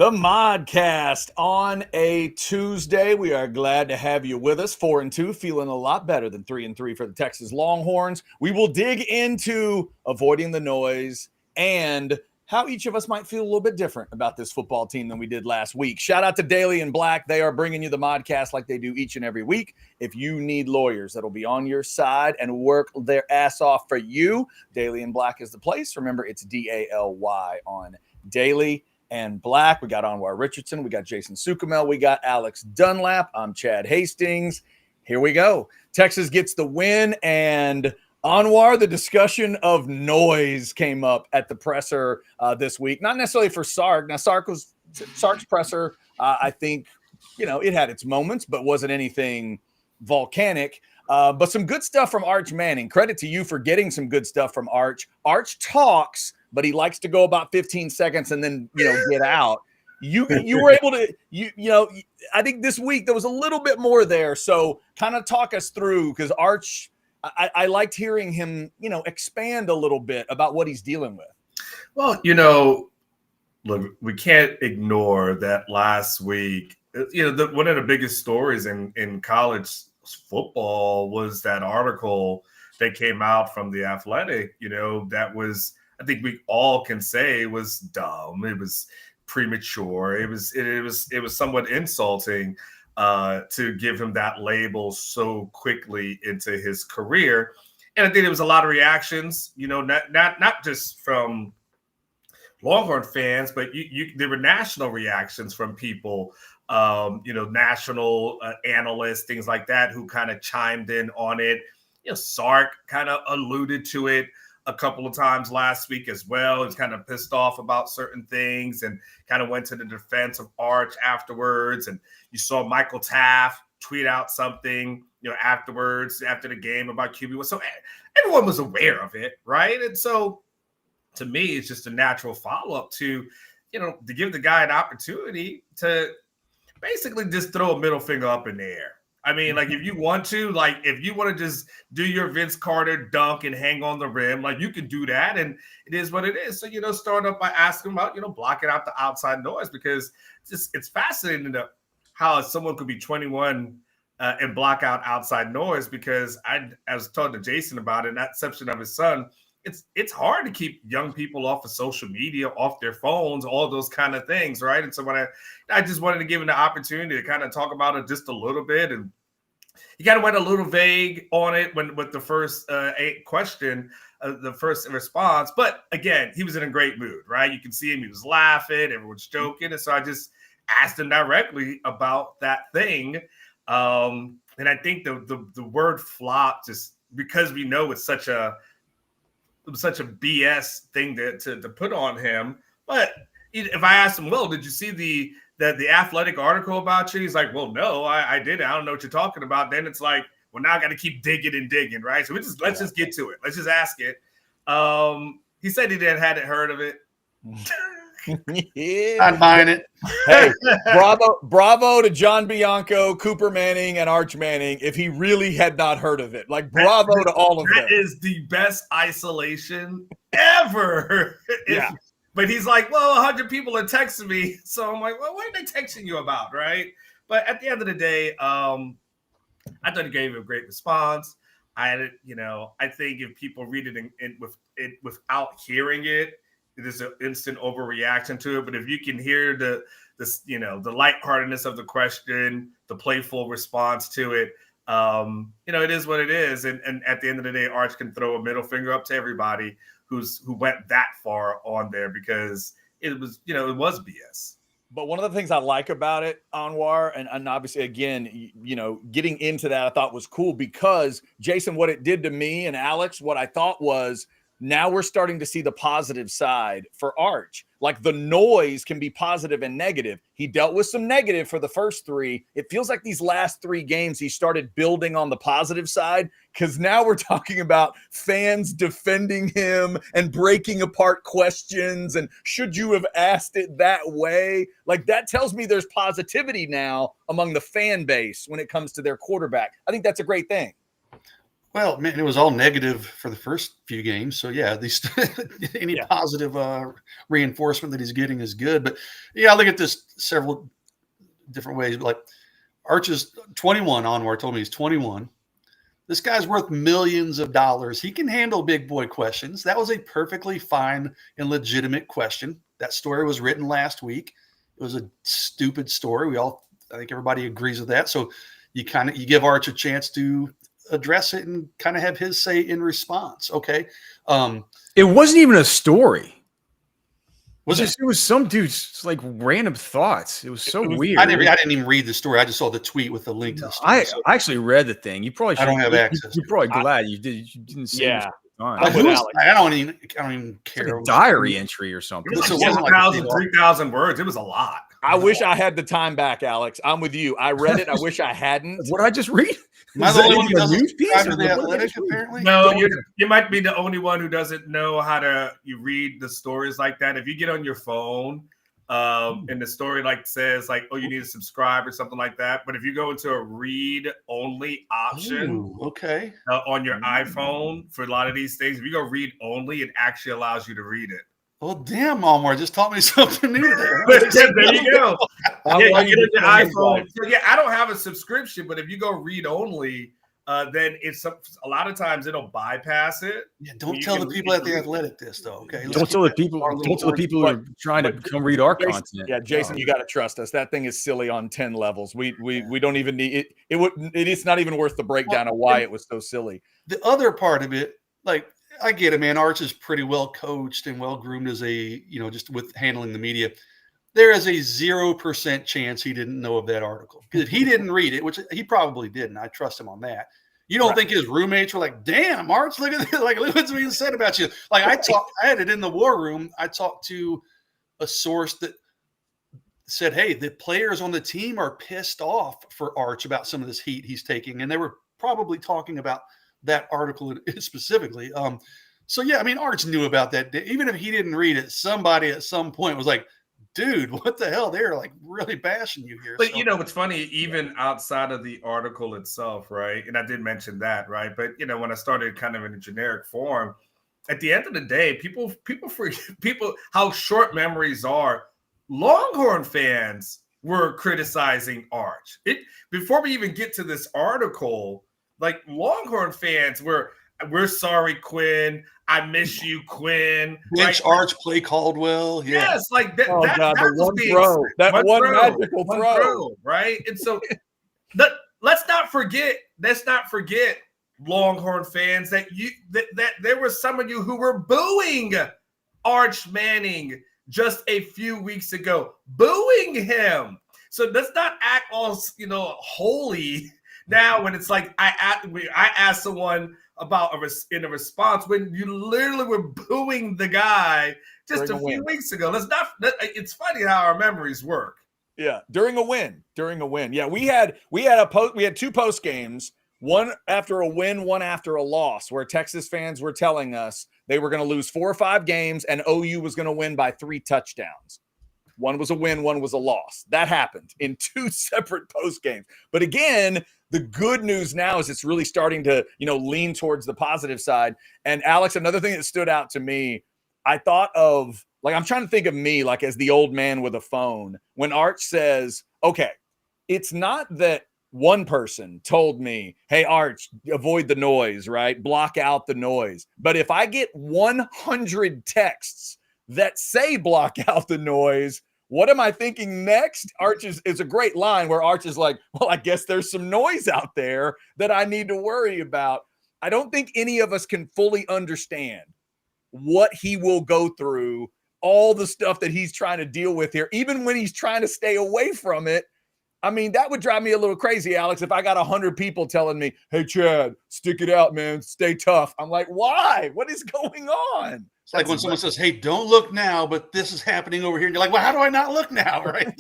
The Modcast on a Tuesday. We are glad to have you with us. 4-2, feeling a lot better than 3-3 for the Texas Longhorns. We will dig into avoiding the noise and how each of us might feel a little bit different about this football team than we did last week. Shout out to Daly and Black. They are bringing you the Modcast like they do each and every week. If you need lawyers that'll be on your side and work their ass off for you, Daly and Black is the place. Remember, it's DALY on Daly and Black. We got Anwar Richardson. We got Jason Sukamel. We got Alex Dunlap. I'm Chad Hastings. Here we go. Texas gets the win, and Anwar, the discussion of noise came up at the presser this week. Not necessarily for Sark. Now, Sark's presser, I think, it had its moments, but wasn't anything volcanic. But some good stuff from Arch Manning. Credit to you for getting some good stuff from Arch. Arch talks, but he likes to go about 15 seconds and then, get out. You were able to, I think this week there was a little bit more there. So kind of talk us through, because Arch, I liked hearing him, expand a little bit about what he's dealing with. Well, look, we can't ignore that last week, one of the biggest stories in college football was that article that came out from The Athletic, that was, I think we all can say, was dumb. It was premature. It was somewhat insulting to give him that label so quickly into his career. And I think there was a lot of reactions, not just from Longhorn fans, but there were national reactions from people, national analysts, things like that, who kind of chimed in on it. Sark kind of alluded to it a couple of times last week as well. He's kind of pissed off about certain things and kind of went to the defense of Arch afterwards. And you saw Michael Taft tweet out something, afterwards, after the game about QB1. So everyone was aware of it, right? And so to me, it's just a natural follow-up to give the guy an opportunity to basically just throw a middle finger up in the air. I mean, like, if you want to just do your Vince Carter dunk and hang on the rim, like, you can do that, and it is what it is. So, start up by asking about, blocking out the outside noise, because it's fascinating to how someone could be 21 and block out outside noise, because I was talking to Jason about it, in that section of his son. It's hard to keep young people off of social media, off their phones, all those kind of things, right? And so when I just wanted to give him the opportunity to kind of talk about it just a little bit, and he kind of went a little vague on it with the first question, the first response. But again, he was in a great mood, right? You can see him; he was laughing, everyone's joking, and so I just asked him directly about that thing. And I think the word flop, just because we know it's such a BS thing to put on him. But if I asked him, well, did you see the Athletic article about you? He's like, well, no, I didn't. I don't know what you're talking about. Then it's like, well, now I got to keep digging, right? So let's just get to it. Let's just ask it. He said he hadn't heard of it. Yeah. I'm buying it. Hey, bravo to John Bianco, Cooper Manning, and Arch Manning. If he really had not heard of it, like, bravo to all of them. That is the best isolation ever. Yeah. But he's like, well, 100 people are texting me. So I'm like, well, what are they texting you about, right? But at the end of the day, I thought he gave a great response. I think if people read it without hearing it, there's an instant overreaction to it. But if you can hear the lightheartedness of the question, the playful response to it, it is what it is. And at the end of the day, Arch can throw a middle finger up to everybody who went that far on there, because it was BS. But one of the things I like about it, Anwar, and obviously, again, getting into that, I thought was cool, because, Jason, what it did to me and Alex, what I thought was, now we're starting to see the positive side for Arch. Like, the noise can be positive and negative. He dealt with some negative for the first three. It feels like these last three games, he started building on the positive side, because now we're talking about fans defending him and breaking apart questions. And should you have asked it that way? Like, that tells me there's positivity now among the fan base when it comes to their quarterback. I think that's a great thing. Well, man, it was all negative for the first few games. So yeah, these any positive reinforcement that he's getting is good. But yeah, I look at this several different ways. Like Arch is 21 onward. Told me he's 21. This guy's worth millions of dollars. He can handle big boy questions. That was a perfectly fine and legitimate question. That story was written last week. It was a stupid story. I think everybody agrees with that. So you give Arch a chance to address it and kind of have his say in response. Okay. It wasn't even a story. It was some dude's like random thoughts. It was so weird. I didn't even read the story. I just saw the tweet with the link to the story. I actually read the thing. You probably I don't have access. You're probably glad you didn't see it. I don't even care. Like a diary entry or something. It was like 3,000 words. It was a lot. I wish I had the time back, Alex. I'm with you. I read it. I wish I hadn't. What did I just read? Am I the only one who doesn't subscribe to The Athletic, apparently? No, you might be the only one who doesn't know how to read the stories like that. If you get on your phone and the story says oh, you need to subscribe or something like that. But if you go into a read only option on your iPhone for a lot of these things, if you go read only, it actually allows you to read it. Well, damn, Almar just taught me something new there. There you go. You get your iPhone. So, I don't have a subscription, but if you go read only, then it's a lot of times it'll bypass it. Yeah, don't tell the people at The Athletic this, though. Okay, don't tell the people who are trying to come read our content. Yeah, Jason, you got to trust us. That thing is silly on 10 levels. We don't even need it. It's not even worth the breakdown of why it was so silly. The other part of it, I get it, man. Arch is pretty well coached and well groomed as just with handling the media. There is a 0% chance he didn't know of that article. Because if he didn't read it, which he probably didn't, I trust him on that. You don't think his roommates were like, damn, Arch, look at this. Look what's being said about you. I had it in the war room. I talked to a source that said, hey, the players on the team are pissed off for Arch about some of this heat he's taking. And they were probably talking about that article specifically. Arch knew about that. Even if he didn't read it, somebody at some point was like, dude, what the hell? They're really bashing you here. But it's funny, even outside of the article itself, right? And I did mention that, right? But when I started kind of in a generic form, at the end of the day, people forget how short memories are. Longhorn fans were criticizing Arch. Before we even get to this article, Longhorn fans we're sorry, Quinn. I miss you, Quinn. Bench Arch, play Caldwell. Yeah. Yes, that one magical throw, right? And so let's not forget, Longhorn fans, that there were some of you who were booing Arch Manning just a few weeks ago, booing him. So let's not act all holy. Now, when it's I asked someone about in a response when you literally were booing the guy just a few weeks ago. It's funny how our memories work. Yeah, during a win. Yeah, we had two post games, one after a win, one after a loss, where Texas fans were telling us they were going to lose 4 or 5 games and OU was going to win by 3 touchdowns. One was a win, one was a loss. That happened in 2 separate post games. But again, the good news now is it's really starting to, lean towards the positive side. And Alex, another thing that stood out to me, I thought of, I'm trying to think of me, as the old man with a phone. When Arch says, okay, it's not that one person told me, hey, Arch, avoid the noise, right? Block out the noise. But if I get 100 texts that say block out the noise, what am I thinking next? Arch is a great line where Arch is like, well, I guess there's some noise out there that I need to worry about. I don't think any of us can fully understand what he will go through, all the stuff that he's trying to deal with here, even when he's trying to stay away from it. I mean, that would drive me a little crazy, Alex, if I got 100 people telling me, hey, Chad, stick it out, man. Stay tough. I'm like, why? What is going on? It's like when someone says, hey, don't look now, but this is happening over here. And you're like, well, how do I not look now? Right?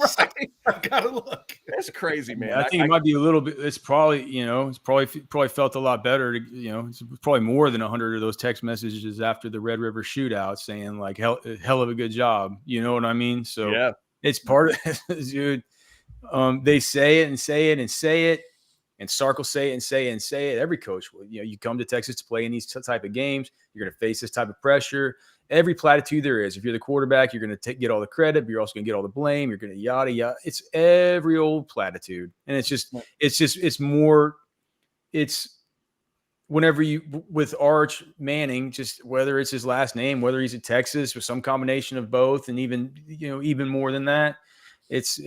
I've got to look. That's crazy, man. I think it might be a little bit. It's probably, it's probably felt a lot better. It's probably more than 100 of those text messages after the Red River shootout saying hell of a good job. You know what I mean? So yeah, it's part of it, dude. They say it and say it and say it. And Sark will say it and say it and say it. Every coach will. You come to Texas to play in these type of games. You're going to face this type of pressure. Every platitude there is. If you're the quarterback, you're going to get all the credit, but you're also going to get all the blame. You're going to yada yada. It's every old platitude, and it's more. It's whenever you with Arch Manning, just whether it's his last name, whether he's at Texas or some combination of both, and even more than that, it's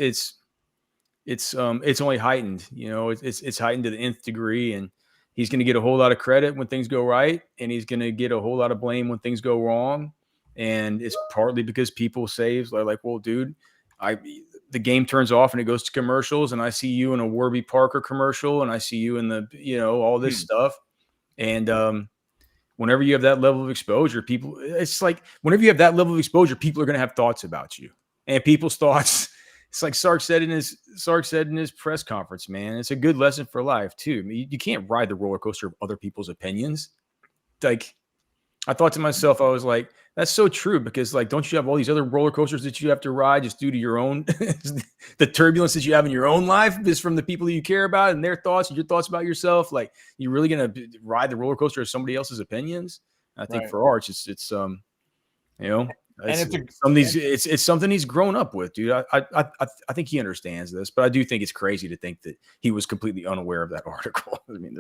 only heightened. It's heightened to the nth degree, and he's going to get a whole lot of credit when things go right, and he's going to get a whole lot of blame when things go wrong. And it's partly because people say like, well, dude, the game turns off and it goes to commercials, and I see you in a Warby Parker commercial, and I see you in the all this stuff. And whenever you have that level of exposure, it's like whenever you have that level of exposure, people are going to have thoughts about you, and people's thoughts. It's like Sark said in his press conference, man. It's a good lesson for life too. I mean, you can't ride the roller coaster of other people's opinions. Like, I thought to myself, I was like, that's so true, because like, don't you have all these other roller coasters that you have to ride just due to your own the turbulence that you have in your own life is from the people that you care about and their thoughts and your thoughts about yourself. Like, you're really gonna ride the roller coaster of somebody else's opinions? I think for Arch, it's it's something he's grown up with, dude. I think he understands this, but I do think it's crazy to think that he was completely unaware of that article. I mean,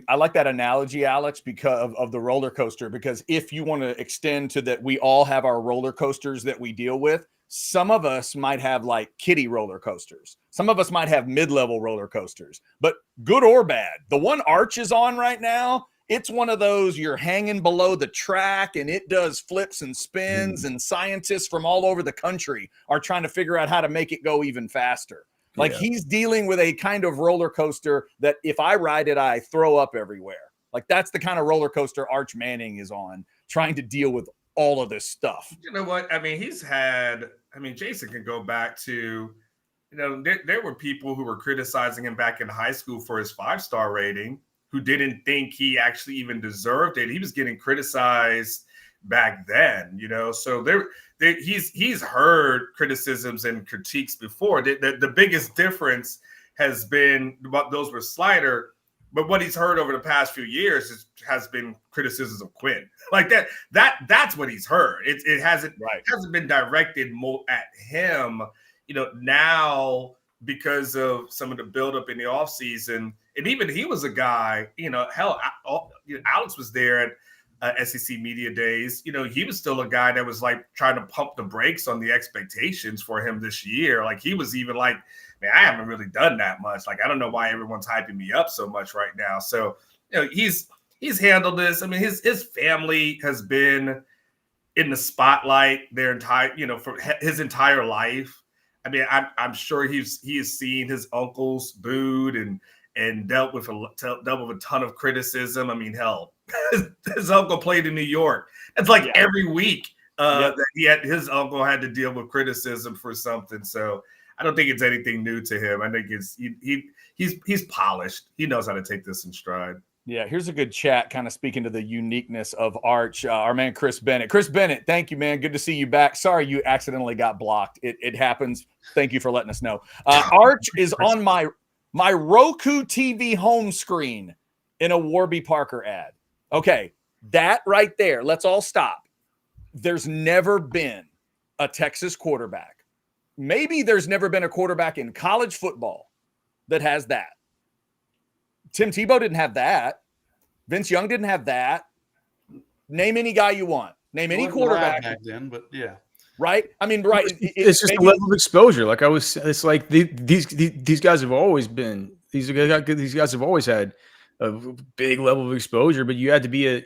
I like that analogy, Alex, because of the roller coaster, because if you want to extend to that, we all have our roller coasters that we deal with. Some of us might have like kiddie roller coasters. Some of us might have mid-level roller coasters, but good or bad. The one Arch is on right now, it's one of those you're hanging below the track and it does flips and spins, and scientists from all over the country are trying to figure out how to make it go even faster. Like, he's dealing with a kind of roller coaster that if I ride it, I throw up everywhere. Like, that's the kind of roller coaster Arch Manning is on, trying to deal with all of this stuff. You know what? I mean, Jason can go back to, there were people who were criticizing him back in high school for his 5-star rating, who didn't think he actually even deserved it. He was getting criticized back then, So he's heard criticisms and critiques before. The biggest difference has been those were slighter, but what he's heard over the past few years has been criticisms of Quinn. Like that's what he's heard. It hasn't been directed more at him. Now, because of some of the buildup in the offseason, and even he was a guy, Alex was there at SEC Media Days. He was still a guy that was like trying to pump the brakes on the expectations for him this year. Like, he was even like, man, I haven't really done that much. Like, I don't know why everyone's hyping me up so much right now. So, he's handled this. I mean, his family has been in the spotlight their entire, for his entire life. I mean, I'm sure he has seen his uncles booed and dealt with a ton of criticism. I mean, hell, his uncle played in New York. It's like every week that his uncle had to deal with criticism for something. So I don't think it's anything new to him. I think he's polished. He knows how to take this in stride. Yeah, here's a good chat kind of speaking to the uniqueness of Arch. Our man, Chris Bennett. Chris Bennett, thank you, man. Good to see you back. Sorry you accidentally got blocked. It happens. Thank you for letting us know. Arch is on my Roku TV home screen in a Warby Parker ad. Okay, that right there. Let's all stop. There's never been a Texas quarterback. Maybe there's never been a quarterback in college football that has that. Tim Tebow didn't have that. Vince Young didn't have that. Name any guy you want. Name any quarterback back then, but yeah. Right? I mean, right. It's just a level of exposure. Like it's like these guys have always been. These guys have always had a big level of exposure, but you had to be a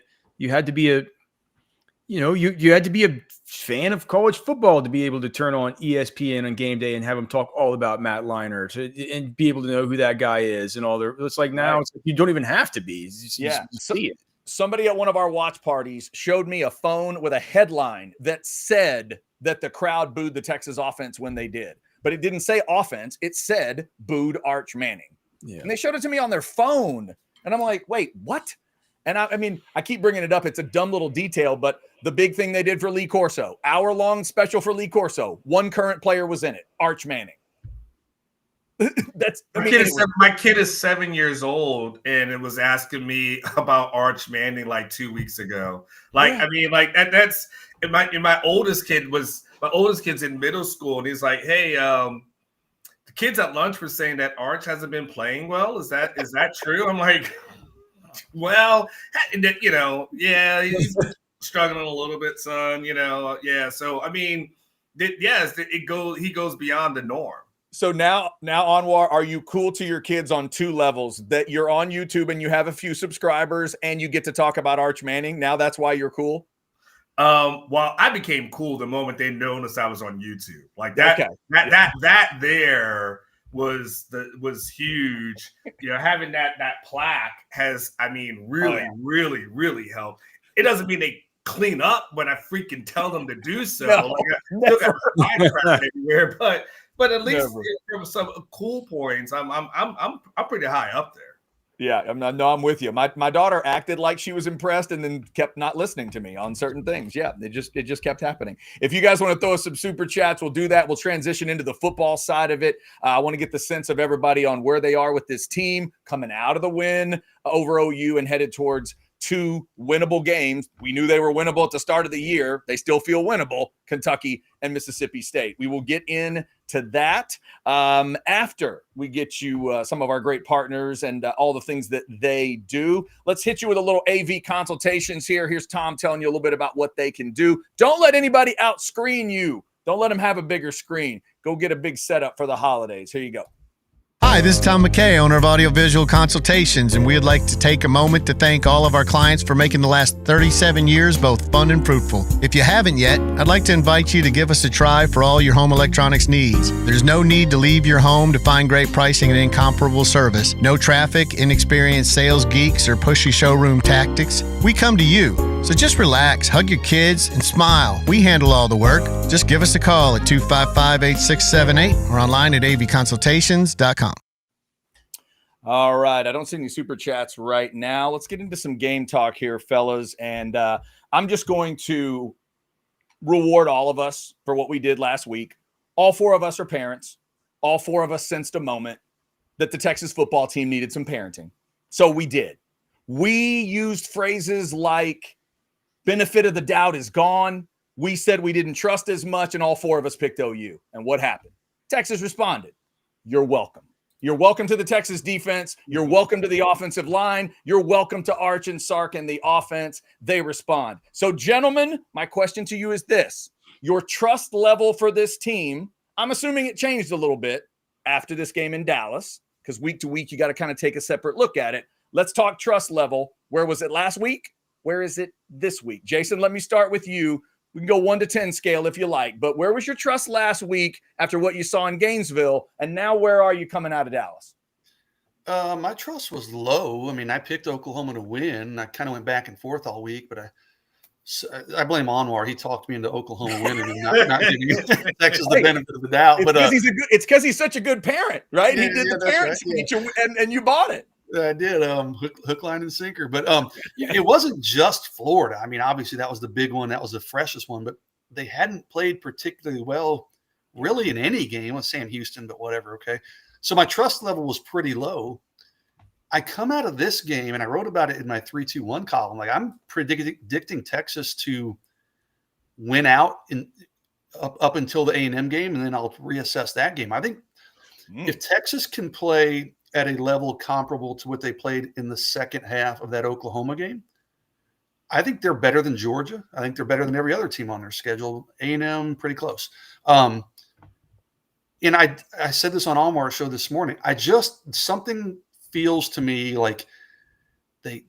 fan of college football to be able to turn on ESPN on game day and have them talk all about Matt Leinart and be able to know who that guy is and all their. It's like now it's like you don't even have to be. You see it. Somebody at one of our watch parties showed me a phone with a headline that said that the crowd booed the Texas offense when they did, but it didn't say offense. It said booed Arch Manning. Yeah. And they showed it to me on their phone. And I'm like, wait, what? And I mean, I keep bringing it up. It's a dumb little detail, but the big thing they did for Lee Corso, hour-long special for Lee Corso, one current player was in it, Arch Manning. That's my kid is 7 years old, and it was asking me about Arch Manning like 2 weeks ago. Like, Yeah. I mean, like that's and my oldest kid's in middle school, and he's like, "Hey, the kids at lunch were saying that Arch hasn't been playing well. Is that true?" I'm like, "Well, yeah, he's been struggling a little bit, son. Yeah." So I mean, he goes beyond the norm. So now Anwar, are you cool to your kids on two levels? That you're on YouTube and you have a few subscribers and you get to talk about Arch Manning. Now that's why you're cool. Well, I became cool the moment they noticed I was on YouTube. Like that, Okay. that there was huge. Having that plaque has, I mean, really, really helped. It doesn't mean they clean up when I freaking tell them to do so. No, like I still got Minecraft everywhere, but at least there was some cool points. I'm pretty high up there. Yeah, I'm with you. My daughter acted like she was impressed and then kept not listening to me on certain things. Yeah, it just kept happening. If you guys want to throw us some super chats, we'll do that. We'll transition into the football side of it. I want to get the sense of everybody on where they are with this team coming out of the win over OU and headed towards 2 winnable games. We knew they were winnable at the start of the year. They still feel winnable, Kentucky and Mississippi State. We will get into that after we get you some of our great partners and all the things that they do. Let's hit you with a little AV consultations here. Here's Tom telling you a little bit about what they can do. Don't let anybody outscreen you. Don't let them have a bigger screen. Go get a big setup for the holidays. Here you go. Hi, this is Tom McKay, owner of Audiovisual Consultations, and we'd like to take a moment to thank all of our clients for making the last 37 years both fun and fruitful. If you haven't yet, I'd like to invite you to give us a try for all your home electronics needs. There's no need to leave your home to find great pricing and incomparable service. No traffic, inexperienced sales geeks, or pushy showroom tactics. We come to you. So just relax, hug your kids, and smile. We handle all the work. Just give us a call at 255-8678 or online at avconsultations.com. All right. I don't see any super chats right now. Let's get into some game talk here, fellas. And I'm just going to reward all of us for what we did last week. All 4 of us are parents. All 4 of us sensed a moment that the Texas football team needed some parenting. So we did. We used phrases like benefit of the doubt is gone. We said we didn't trust as much, and all 4 of us picked OU. And what happened? Texas responded. You're welcome. You're welcome to the Texas defense. You're welcome to the offensive line. You're welcome to Arch and Sark and the offense. They respond. So, gentlemen, my question to you is this. Your trust level for this team, I'm assuming it changed a little bit after this game in Dallas, because week to week, you got to kind of take a separate look at it. Let's talk trust level. Where was it last week? Where is it this week? Jason, let me start with you. We can go 1 to 10 scale if you like, but where was your trust last week after what you saw in Gainesville? And now where are you coming out of Dallas? My trust was low. I mean, I picked Oklahoma to win. I kind of went back and forth all week, but I blame Anwar. He talked me into Oklahoma winning and not giving Texas the benefit of the doubt. It's because he's such a good parent, right? Yeah, he did the that's parent right, speech and you bought it. I did hook, line, and sinker. But it wasn't just Florida. I mean, obviously that was the big one. That was the freshest one. But they hadn't played particularly well, really, in any game with Sam Houston. But whatever, okay. So my trust level was pretty low. I come out of this game, and I wrote about it in my 3-2-1 column. Like I'm predicting Texas to win out up until the A&M game, and then I'll reassess that game. I think if Texas can play at a level comparable to what they played in the second half of that Oklahoma game, I think they're better than Georgia. I think they're better than every other team on their schedule. A&M, pretty close. And I said this on Almar's show this morning. Something feels to me like they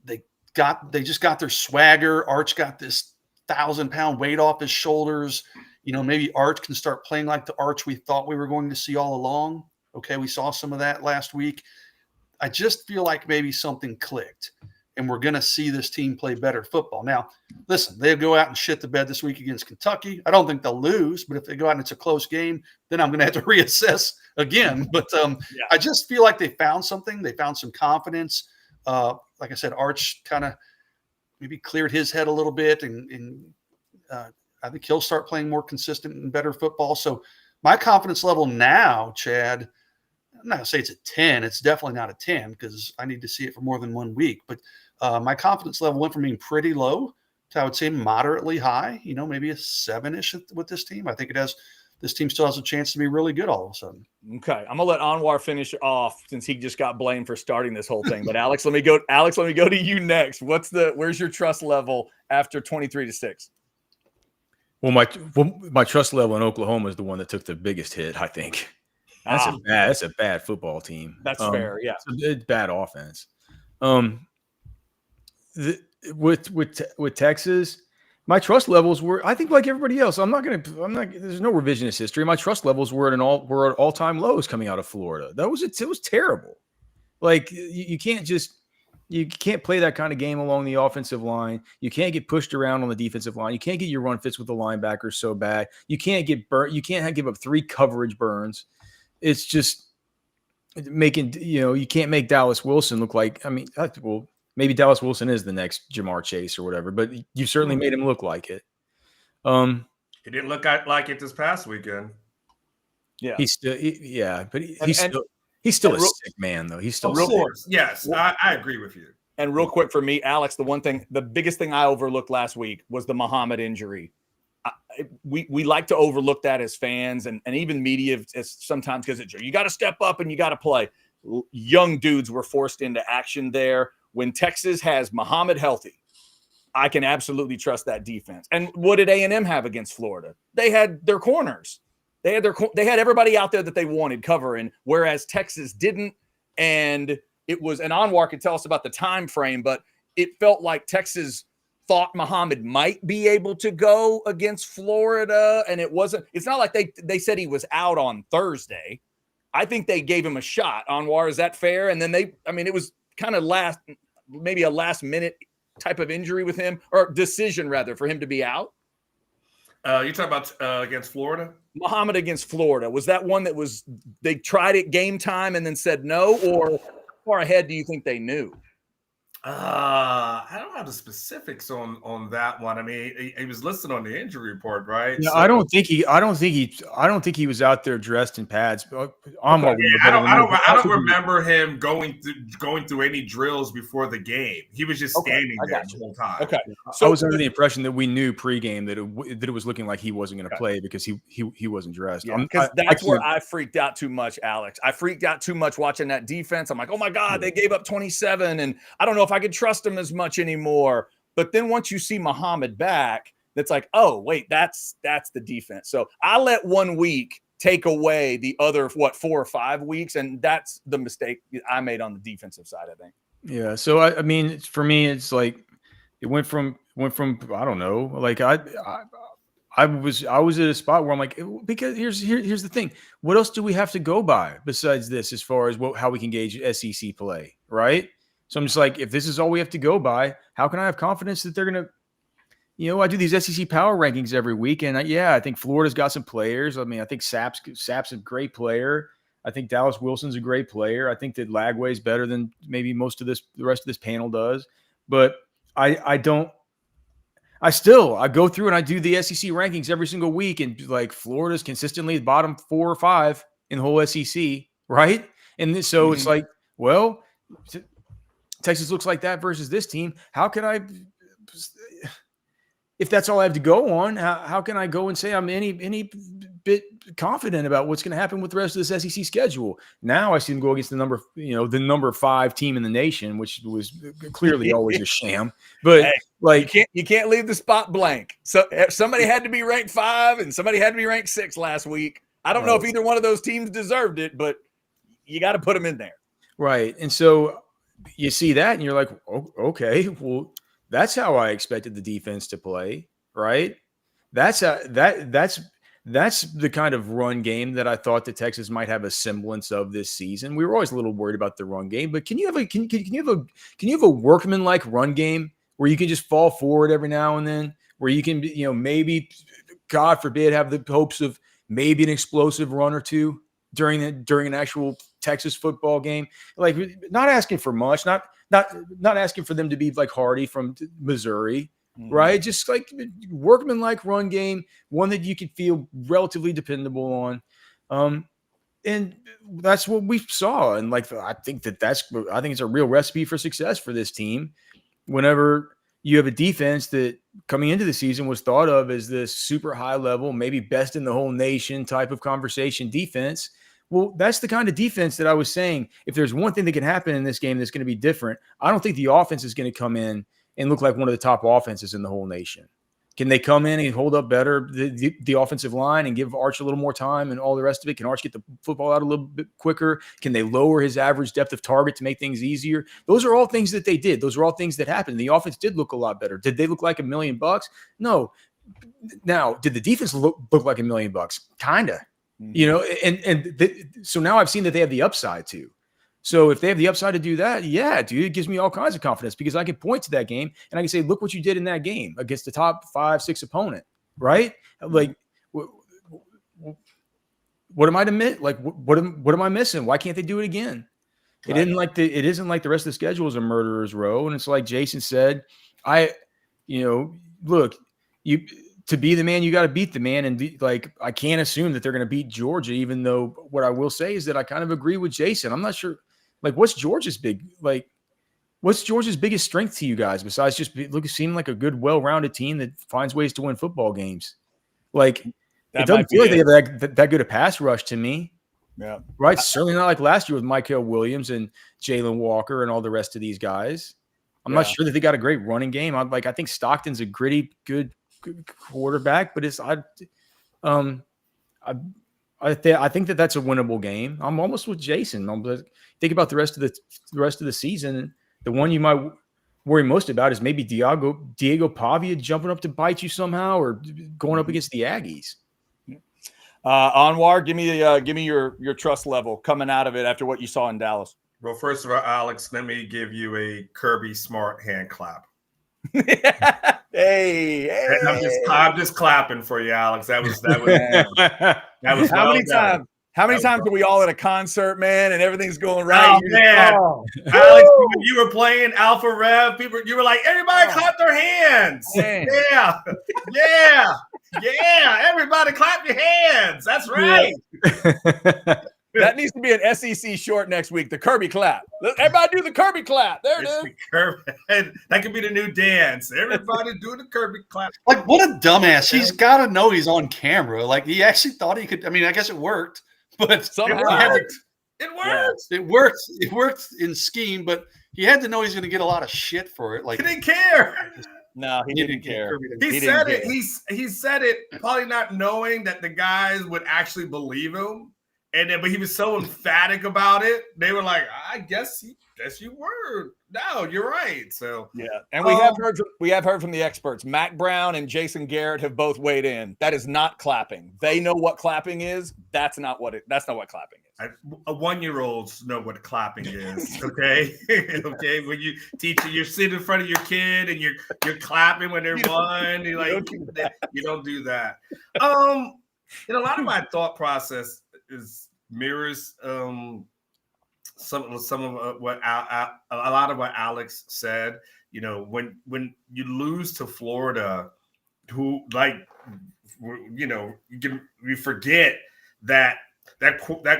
just got their swagger. Arch got this 1,000-pound weight off his shoulders. Maybe Arch can start playing like the Arch we thought we were going to see all along. Okay, we saw some of that last week. I just feel like maybe something clicked, and we're going to see this team play better football. Now, listen, they go out and shit the bed this week against Kentucky. I don't think they'll lose, but if they go out and it's a close game, then I'm going to have to reassess again. But I just feel like they found something. They found some confidence. Like I said, Arch kind of maybe cleared his head a little bit, and I think he'll start playing more consistent and better football. So my confidence level now, Chad, I'm not going to say it's a 10. It's definitely not a 10 because I need to see it for more than 1 week. But my confidence level went from being pretty low to, I would say, moderately high, maybe a 7-ish with this team. I think this team still has a chance to be really good all of a sudden. Okay. I'm going to let Anwar finish off since he just got blamed for starting this whole thing. But Alex, let me go to you next. Where's your trust level after 23-6? Well, my trust level in Oklahoma is the one that took the biggest hit, I think. That's a bad football team. That's fair, yeah. It's bad offense. With Texas, my trust levels were, I think, like everybody else. There's no revisionist history. My trust levels were at all-time lows coming out of Florida. It was terrible. Like you can't play that kind of game along the offensive line. You can't get pushed around on the defensive line. You can't get your run fits with the linebackers so bad. You can't get burnt. You can't give up 3 coverage burns. It's just making, you can't make Dallas Wilson look like, maybe Dallas Wilson is the next Jamar Chase or whatever, but you certainly made him look like it. He didn't look like it this past weekend. Yeah. He's still a sick man, though. He's still of course. Yes, I agree with you. And real quick for me, Alex, the biggest thing I overlooked last week was the Muhammad injury. We like to overlook that as fans and even media sometimes because you got to step up and you got to play. Young dudes were forced into action there. When Texas has Muhammad healthy, I can absolutely trust that defense. And what did A&M have against Florida? They had their corners. They had everybody out there that they wanted covering, whereas Texas didn't. And Anwar could tell us about the time frame, but it felt like Texas thought Muhammad might be able to go against Florida, and it's not like they said he was out on Thursday. I think they gave him a shot. Anwar, is that fair? And then it was kind of maybe a last minute type of injury with him, or decision rather, for him to be out. You talking about against Florida? Muhammad against Florida. Was that one that they tried it game time and then said no, or how far ahead do you think they knew? I don't have the specifics on that one. I mean, he was listed on the injury report, right? Yeah, so, I don't think he was out there dressed in pads. I don't remember him going through any drills before the game. He was just standing there the whole time. Okay, so I was under the impression that we knew pregame that it was looking like he wasn't going to play because he wasn't dressed. Yeah, because that's where I freaked out too much, Alex. I freaked out too much watching that defense. I'm like, oh my God, they gave up 27, and I don't know if I could trust him as much anymore. But then once you see Muhammad back, that's like, oh wait, that's the defense. So I let 1 week take away the other 4 or 5 weeks, and that's the mistake I made on the defensive side, I think. Yeah. So I mean, for me, it's like it went from I don't know, like I was at a spot where I'm like, because here's the thing, what else do we have to go by besides this as far as how we can gauge SEC play, right? So I'm just like, if this is all we have to go by, how can I have confidence that they're going to, I do these SEC power rankings every week. And I think Florida's got some players. I mean, I think Sapp's a great player. I think Dallas Wilson's a great player. I think that Lagway's better than maybe the rest of this panel does. But I go through and I do the SEC rankings every single week. And like Florida's consistently the bottom 4 or 5 in the whole SEC. Right. And so it's like, well, Texas looks like that versus this team. How can I, if that's all I have to go on, how can I go and say I'm any bit confident about what's going to happen with the rest of this SEC schedule? Now I see them go against the number 5 team in the nation, which was clearly always a sham. But you can't leave the spot blank. So somebody had to be ranked 5 and somebody had to be ranked 6 last week. I don't know if either one of those teams deserved it, but you got to put them in there. Right. And so you see that and you're like, oh, okay, well, that's how I expected the defense to play, right? That's the kind of run game that I thought that Texas might have a semblance of this season. We were always a little worried about the run game, but can you have a workman-like run game where you can just fall forward every now and then, where you can, maybe, God forbid, have the hopes of maybe an explosive run or two during an actual Texas football game? Like, not asking for much, not asking for them to be like Hardy from Missouri, right? Just like workman-like run game, one that you could feel relatively dependable on. And that's what we saw. And like, I think it's a real recipe for success for this team. Whenever you have a defense that coming into the season was thought of as this super high level, maybe best in the whole nation type of conversation defense. Well, that's the kind of defense that I was saying. If there's one thing that can happen in this game that's going to be different, I don't think the offense is going to come in and look like one of the top offenses in the whole nation. Can they come in and hold up better the offensive line and give Arch a little more time and all the rest of it? Can Arch get the football out a little bit quicker? Can they lower his average depth of target to make things easier? Those are all things that they did. Those are all things that happened. The offense did look a lot better. Did they look like $1 million? No. Now, did the defense look like $1 million? Kinda. You know, so now I've seen that they have the upside too. So if they have the upside to do that, yeah, dude, it gives me all kinds of confidence because I can point to that game and I can say, look what you did in that game against the top 5-6 opponent, right? Like, what am I to miss? Like, what am I missing? Why can't they do it again? Right. It isn't like the rest of the schedule is a murderer's row. And it's like Jason said, look, to be the man, you got to beat the man. And I can't assume that they're going to beat Georgia, even though what I will say is that I kind of agree with Jason. I'm not sure. Like, what's Georgia's biggest strength to you guys besides just seeming like a good, well-rounded team that finds ways to win football games? Like, it doesn't feel like they have that good a pass rush to me. Yeah. Right. Certainly not like last year with Michael Williams and Jalen Walker and all the rest of these guys. I'm not sure that they got a great running game. I think Stockton's a gritty, good quarterback, but I think that's a winnable game. I'm almost with Jason. Think about the rest of the season. The one you might worry most about is maybe Diego Pavia jumping up to bite you somehow, or going up against the Aggies. Anwar, give me your trust level coming out of it after what you saw in Dallas. Well, first of all, Alex, let me give you a Kirby Smart hand clap. Hey, I'm just clapping for you, Alex. That was How many times are we all at a concert, man, and everything's going right? Oh, man. Alex, when you were playing Alpha Rev, you were like, everybody clap their hands. Man. Yeah. Everybody clap your hands. That's right. Yeah. That needs to be an SEC short next week, the Kirby clap. Everybody do the Kirby clap. There it is. That could be the new dance. Everybody do the Kirby clap. Like, what a dumbass. He's got to know he's on camera. Like, he actually thought he could. I mean, I guess it worked. But somehow it worked. It worked in scheme, but he had to know he's going to get a lot of shit for it. Like, he didn't care. No, he didn't care. He said it. He said it, probably not knowing that the guys would actually believe him. But he was so emphatic about it. They were like, I guess you were. No, you're right. So yeah, and we have heard from the experts. Mac Brown and Jason Garrett have both weighed in. That is not clapping. They know what clapping is. That's not what clapping is. 1-year-olds know what clapping is. Okay, okay. When you're sitting in front of your kid and you're clapping when they're one. You're like, you don't do that. A lot of my thought process mirrors some of what a lot of what Alex said. You know, when you lose to Florida, who you forget that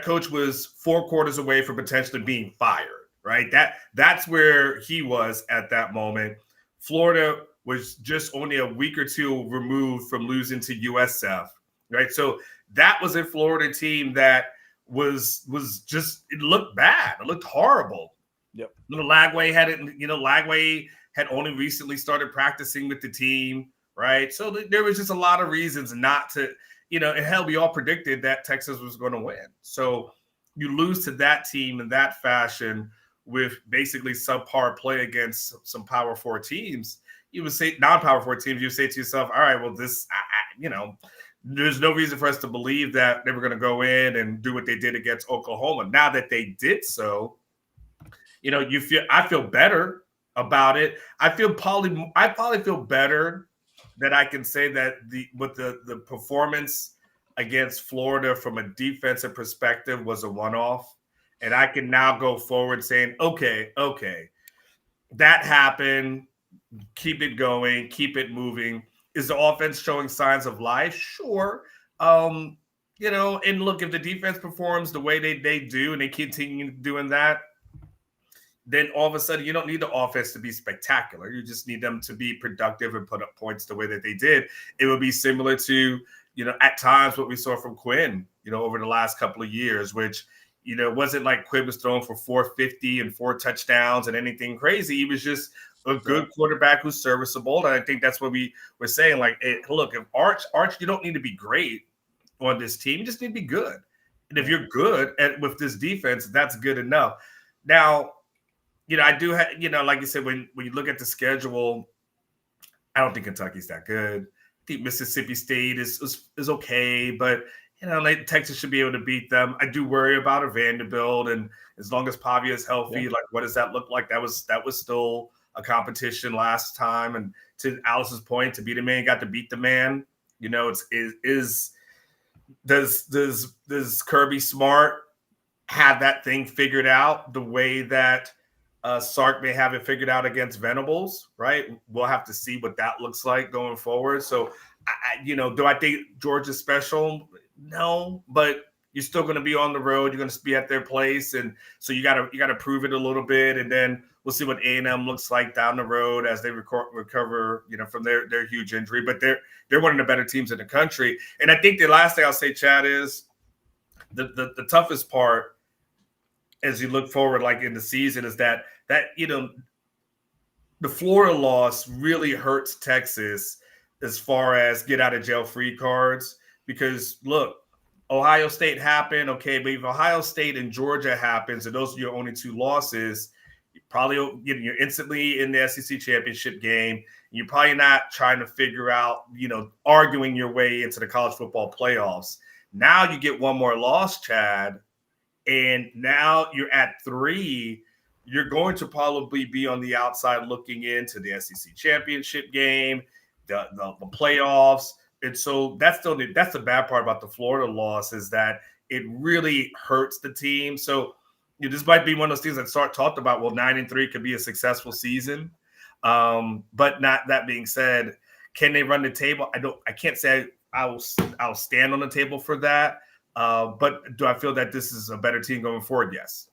coach was 4 quarters away from potentially being fired. Right, that's where he was at that moment. Florida was just only a week or two removed from losing to USF. Right, so that was a Florida team that was just, it looked bad. It looked horrible. Yep. Lagway had it. Lagway had only recently started practicing with the team, right? So there was just a lot of reasons not to, and hell, we all predicted that Texas was going to win. So you lose to that team in that fashion with basically subpar play against some Power 4 teams. You would say non-Power 4 teams. You say to yourself, all right, well, this, there's no reason for us to believe that they were going to go in and do what they did against Oklahoma. Now that they did so, I feel better about it. I probably feel better that I can say that the performance against Florida from a defensive perspective was a one-off, and I can now go forward saying, okay, that happened. Keep it going. Keep it moving. Is the offense showing signs of life? Sure. And look, if the defense performs the way they do and they continue doing that, then all of a sudden you don't need the offense to be spectacular. You just need them to be productive and put up points the way that they did. It would be similar to, at times what we saw from Quinn, over the last couple of years, which, it wasn't like Quinn was throwing for 450 and 4 touchdowns and anything crazy. He was just a good quarterback who's serviceable. And I think that's what we were saying. Like, look, if Arch, you don't need to be great on this team. You just need to be good. And if you're good with this defense, that's good enough. Now, I do have, like you said, when you look at the schedule, I don't think Kentucky's that good. I think Mississippi State is okay, but like Texas should be able to beat them. I do worry about a Vanderbilt, and as long as Pavia is healthy, like what does that look like? That was still a competition last time. And to Alice's point, to beat a man, got to beat the man. Does Kirby Smart have that thing figured out the way that Sark may have it figured out against Venables, right? We'll have to see what that looks like going forward. So, do I think Georgia's special? No, but you're still going to be on the road. You're going to be at their place, and so you got to prove it a little bit, and then we'll see what A&M looks like down the road as they recover, from their huge injury. But they're one of the better teams in the country, and I think the last thing I'll say, Chad, is the toughest part as you look forward, like in the season, is that the Florida loss really hurts Texas as far as get out of jail free cards. Because look, Ohio State happened, okay, but if Ohio State and Georgia happens, and those are your only 2 losses, you're instantly in the SEC championship game. You're probably not trying to figure out, arguing your way into the college football playoffs. Now you get one more loss, Chad, and now you're at 3. You're going to probably be on the outside looking into the SEC championship game, the playoffs. And so that's the bad part about the Florida loss, is that it really hurts the team. So this might be one of those things that Sark talked about. Well, 9-3 could be a successful season. But not that being said, can they run the table? I can't say I'll stand on the table for that. But do I feel that this is a better team going forward? Yes.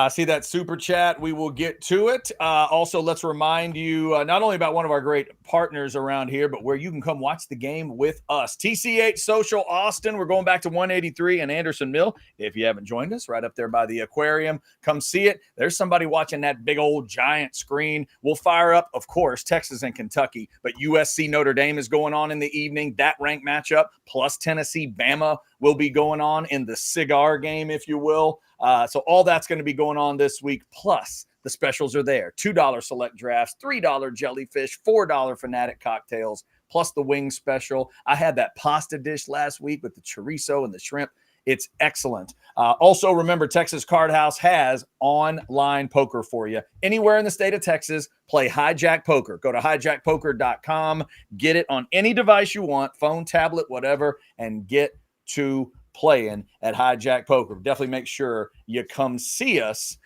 See that super chat. We will get to it. Also, let's remind you not only about one of our great partners around here, but where you can come watch the game with us. TCH Social Austin. We're going back to 183 and Anderson Mill. If you haven't joined us, right up there by the aquarium, come see it. There's somebody watching that big old giant screen. We'll fire up, of course, Texas and Kentucky, but USC Notre Dame is going on in the evening. That ranked matchup plus Tennessee Bama will be going on in the cigar game, if you will. So all that's going to be going on this week. Plus, the specials are there. $2 select drafts, $3 jellyfish, $4 fanatic cocktails, plus the wing special. I had that pasta dish last week with the chorizo and the shrimp. It's excellent. Also, remember, Texas Card House has online poker for you. Anywhere in the state of Texas, play Hijack Poker. Go to hijackpoker.com. Get it on any device you want, phone, tablet, whatever, and get to playing at Hijack Poker. Definitely make sure you come see us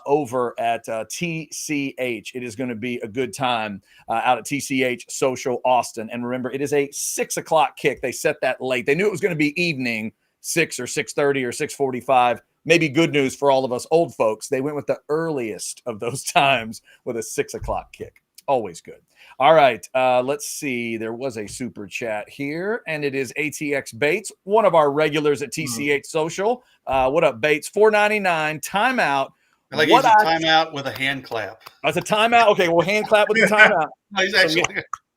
over at TCH. It is going to be a good time out at TCH Social Austin. And remember, it is a 6 o'clock kick. They set that late. They knew it was going to be evening, 6 or 6:30 or 6:45. Maybe good news for all of us old folks. They went with the earliest of those times with a 6 o'clock kick. Always good. All right. Let's see. There was a super chat here, and it is ATX Bates, one of our regulars at TCH Social. What up, Bates? $4.99 timeout. I like he's a timeout with a hand clap. That's a timeout. Okay, well, hand clap with the timeout. No, he's actually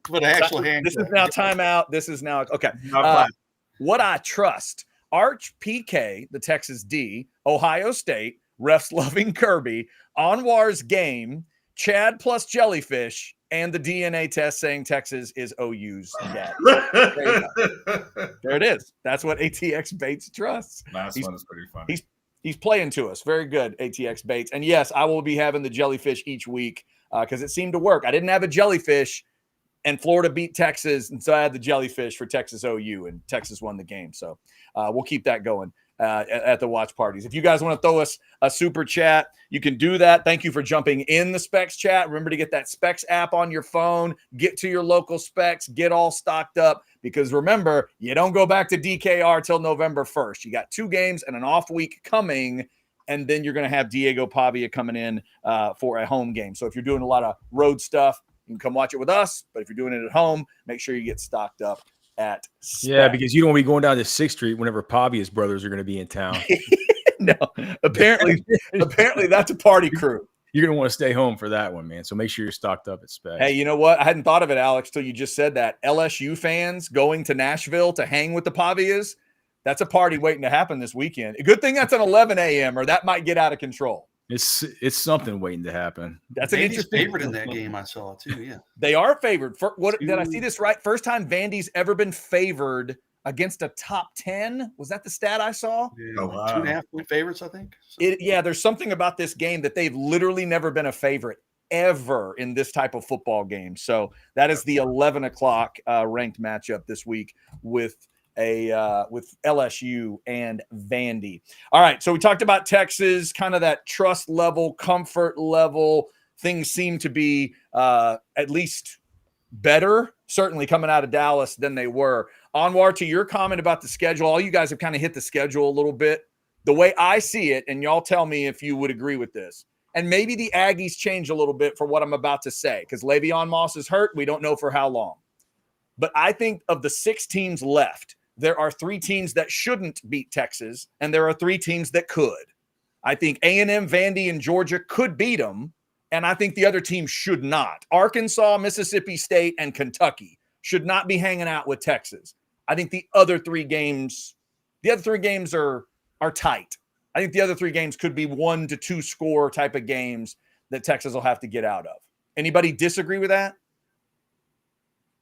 with an actual hand. This is now timeout. This is now okay. What I trust: Arch PK, the Texas D, Ohio State, refs loving Kirby, Anwar's game, Chad plus jellyfish, and the DNA test saying Texas is OU's dad. There it is. That's what ATX Bates trusts. Last one is pretty funny. He's playing to us. Very good, ATX Bates. And yes, I will be having the jellyfish each week because it seemed to work. I didn't have a jellyfish and Florida beat Texas. And so I had the jellyfish for Texas OU, and Texas won the game. So we'll keep that going at the watch parties. If you guys want to throw us a super chat, you can do that. Thank you for jumping in the Specs chat. Remember to get that Specs app on your phone. Get to your local Specs. Get all stocked up, because remember, you don't go back to DKR till November 1st. You got 2 games and an off week coming, and then you're going to have Diego Pavia coming in for a home game. So if you're doing a lot of road stuff, you can come watch it with us. But if you're doing it at home, make sure you get stocked up at Specs. Yeah, because you don't want to be going down to 6th Street whenever Pavia's brothers are going to be in town. No, apparently that's a party crew. You're going to want to stay home for that one, man. So make sure you're stocked up at Specs. Hey, you know what? I hadn't thought of it, Alex, till you just said that. LSU fans going to Nashville to hang with the Pavias, that's a party waiting to happen this weekend. A good thing that's an 11 a.m. or that might get out of control. It's something waiting to happen. That's an interesting favorite in that game. I saw too. Yeah, they are favored. Did I see this right? First time Vandy's ever been favored against a top 10. Was that the stat I saw? Yeah, 2.5 point favorites, I think. There's something about this game that they've literally never been a favorite ever in this type of football game. So that is the 11 o'clock ranked matchup this week with LSU and Vandy. All right, so we talked about Texas, kind of that trust level, comfort level. Things seem to be at least better, certainly coming out of Dallas than they were. Anwar, to your comment about the schedule, all you guys have kind of hit the schedule a little bit. The way I see it, and y'all tell me if you would agree with this, and maybe the Aggies change a little bit for what I'm about to say, because Le'Veon Moss is hurt. We don't know for how long. But I think of the 6 teams left, there are 3 teams that shouldn't beat Texas, and there are 3 teams that could. I think A&M, Vandy, and Georgia could beat them, and I think the other teams should not. Arkansas, Mississippi State, and Kentucky should not be hanging out with Texas. I think the other 3 games are tight. I think the other 3 games could be 1 to 2 score type of games that Texas will have to get out of. Anybody disagree with that?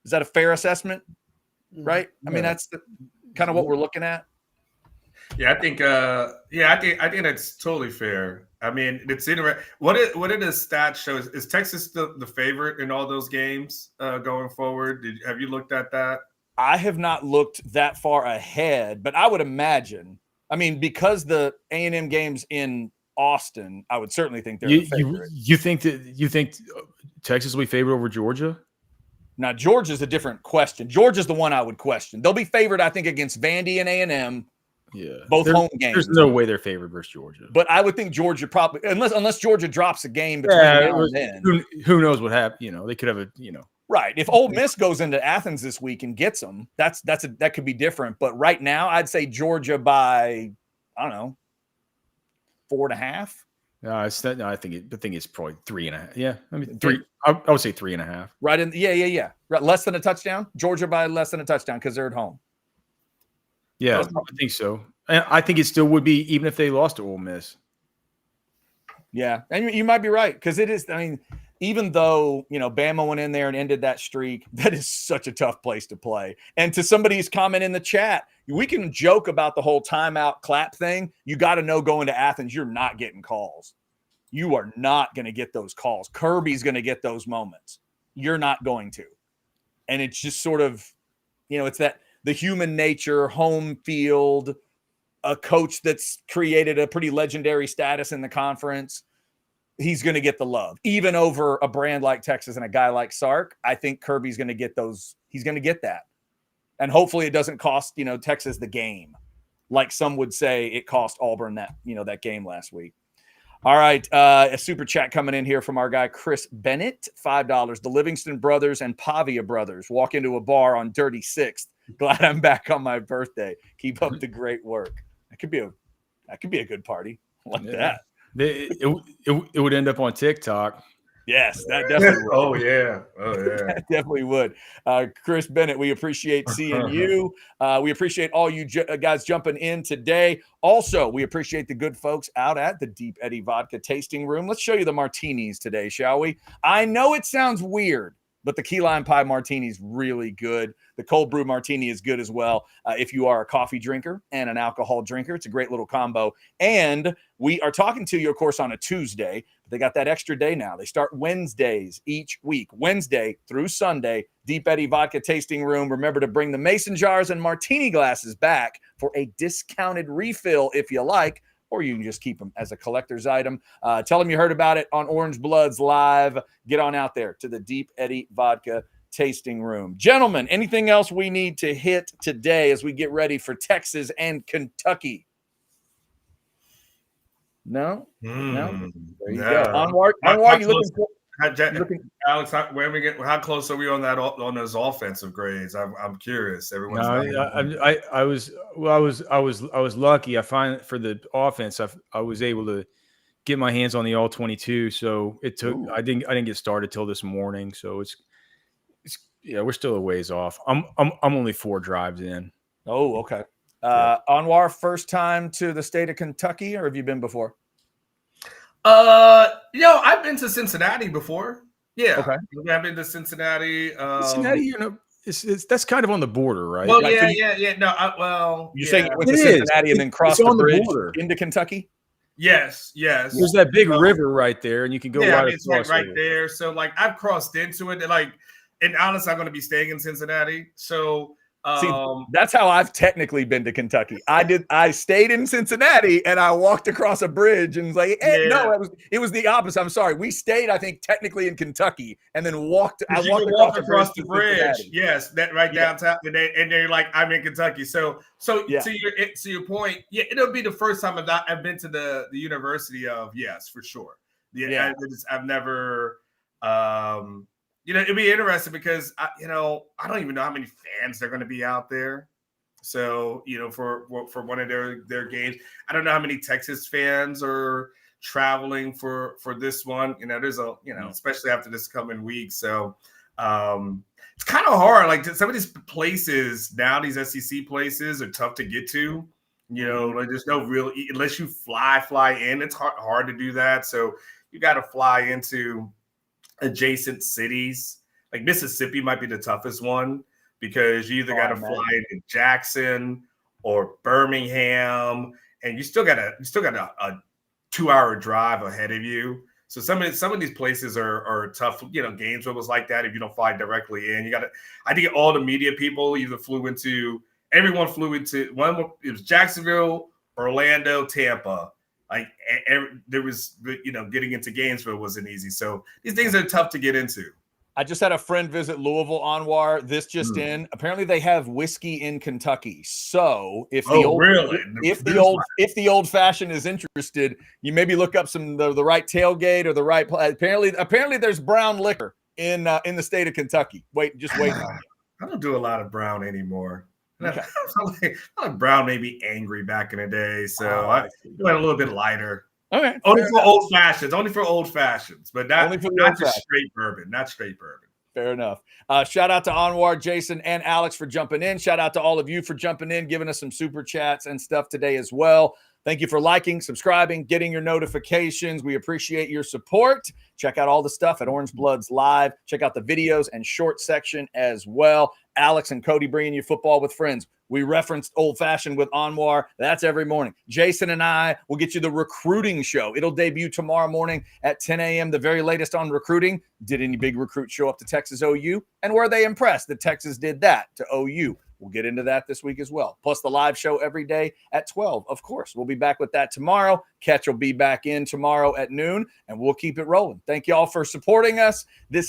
Is that a fair assessment? Right? I mean, that's kind of what we're looking at. Yeah, I think that's totally fair. I mean, it's interesting. What did the stats show? Is Texas the favorite in all those games going forward? Have you looked at that? I have not looked that far ahead, but I would imagine. I mean, because the A&M games in Austin, I would certainly think they're the favorite. You think Texas will be favored over Georgia? Now, Georgia's a different question. Georgia's the one I would question. They'll be favored, I think, against Vandy and A&M. Yeah, both home games. There's no way they're favored versus Georgia. But I would think Georgia probably, unless Georgia drops a game between now and then. Who knows what happened? You know, they could have Right. If Ole Miss goes into Athens this week and gets them, that could be different. But right now, I'd say Georgia by, I don't know, 4.5. No, I think it's probably 3.5. Yeah, I mean 3. I would say 3.5. Right in. Yeah. Right, less than a touchdown. Georgia by less than a touchdown because they're at home. Yeah, I think so. And I think it still would be even if they lost to Ole Miss. Yeah, and you might be right because it is. I mean, even though Bama went in there and ended that streak, that is such a tough place to play. And to somebody's comment in the chat, we can joke about the whole timeout clap thing. You got to know going to Athens, you're not getting calls. You are not going to get those calls. Kirby's going to get those moments. You're not going to. And it's just sort of, it's that the human nature, home field, a coach that's created a pretty legendary status in the conference. He's going to get the love, even over a brand like Texas and a guy like Sark. I think Kirby's going to get those. He's going to get that. And hopefully it doesn't cost, Texas the game. Like some would say it cost Auburn that game last week. All right. A super chat coming in here from our guy, Chris Bennett, $5. The Livingston brothers and Pavia brothers walk into a bar on Dirty Sixth. Glad I'm back on my birthday. Keep up the great work. That could be a good party. I like that. It would end up on TikTok. Yes, that definitely would. Oh, yeah. That definitely would. Chris Bennett, we appreciate seeing you. We appreciate all you guys jumping in today. Also, we appreciate the good folks out at the Deep Eddy Vodka Tasting Room. Let's show you the martinis today, shall we? I know it sounds weird but the key lime pie martini is really good. The cold brew martini is good as well. If you are a coffee drinker and an alcohol drinker, it's a great little combo. And we are talking to you, of course, on a Tuesday. But they got that extra day now. They start Wednesdays each week, Wednesday through Sunday. Deep Eddy Vodka Tasting Room. Remember to bring the mason jars and martini glasses back for a discounted refill if you like, or you can just keep them as a collector's item. Tell them you heard about it on Orange Bloods Live. Get on out there to the Deep Eddy Vodka Tasting Room. Gentlemen, anything else we need to hit today as we get ready for Texas and Kentucky? No? No? There you go. Onward, you looking Alex, how close are we on that on those offensive grades? I'm curious. Everyone's I was lucky. I find for the offense, I was able to get my hands on the all 22. So it took. I didn't get started till this morning. So it's we're still a ways off. I'm only 4 drives in. Oh, okay. Anwar, first time to the state of Kentucky, or have you been before? I've been to Cincinnati before. Yeah. Okay. I've been to Cincinnati. Cincinnati, that's kind of on the border, right? Well, yeah. No, you're saying you went to Cincinnati and then crossed the bridge into Kentucky? Yes. There's that big river right there, and you can go it's right there. So, like, I've crossed into it, and honestly, I'm going to be staying in Cincinnati. So, see, that's how I've technically been to Kentucky. I stayed in Cincinnati and I walked across a bridge and was like, no, it was the opposite. I'm sorry. We stayed, I think, technically in Kentucky and then walked across the bridge. Yes, that right downtown. And they're like, I'm in Kentucky. So to your point, it'll be the first time I've been to the University of, yes, for sure. I've never it'd be interesting because I don't even know how many fans they're going to be out there. So, for one of their games, I don't know how many Texas fans are traveling for this one. There's especially after this coming week. So, it's kind of hard. Like some of these places now, these SEC places are tough to get to. There's no real, unless you fly in. It's hard to do that. So you got to fly into adjacent cities. Like Mississippi might be the toughest one because you either got to fly into Jackson or Birmingham, and you still got a 2-hour drive ahead of you. So some of these places are tough. Gainesville was like that. If you don't fly directly in, I think all the media people everyone flew into one. It was Jacksonville, Orlando, Tampa. Like there was, getting into Gainesville wasn't easy. So these things are tough to get into. I just had a friend visit Louisville, Anwar. This just in. Apparently, they have whiskey in Kentucky. So if the old fashioned is interested, you maybe look up the right tailgate or the right. Apparently, there's brown liquor in the state of Kentucky. Wait on you. I don't do a lot of brown anymore. Okay. like Brown made me angry back in the day, so I went a little bit lighter. Okay, only for old fashions, but not straight bourbon. Fair enough. Shout out to Anwar, Jason, and Alex for jumping in. Shout out to all of you for jumping in, giving us some super chats and stuff today as well. Thank you for liking, subscribing, getting your notifications. We appreciate your support. Check out all the stuff at Orange Bloods Live. Check out the videos and short section as well. Alex and Cody bringing you football with friends. We referenced Old Fashioned with Anwar. That's every morning. Jason and I will get you the recruiting show. It'll debut tomorrow morning at 10 a.m., the very latest on recruiting. Did any big recruits show up to Texas OU? And were they impressed that Texas did that to OU? We'll get into that this week as well. Plus the live show every day at 12. Of course, we'll be back with that tomorrow. Catch will be back in tomorrow at noon, and we'll keep it rolling. Thank you all for supporting us. This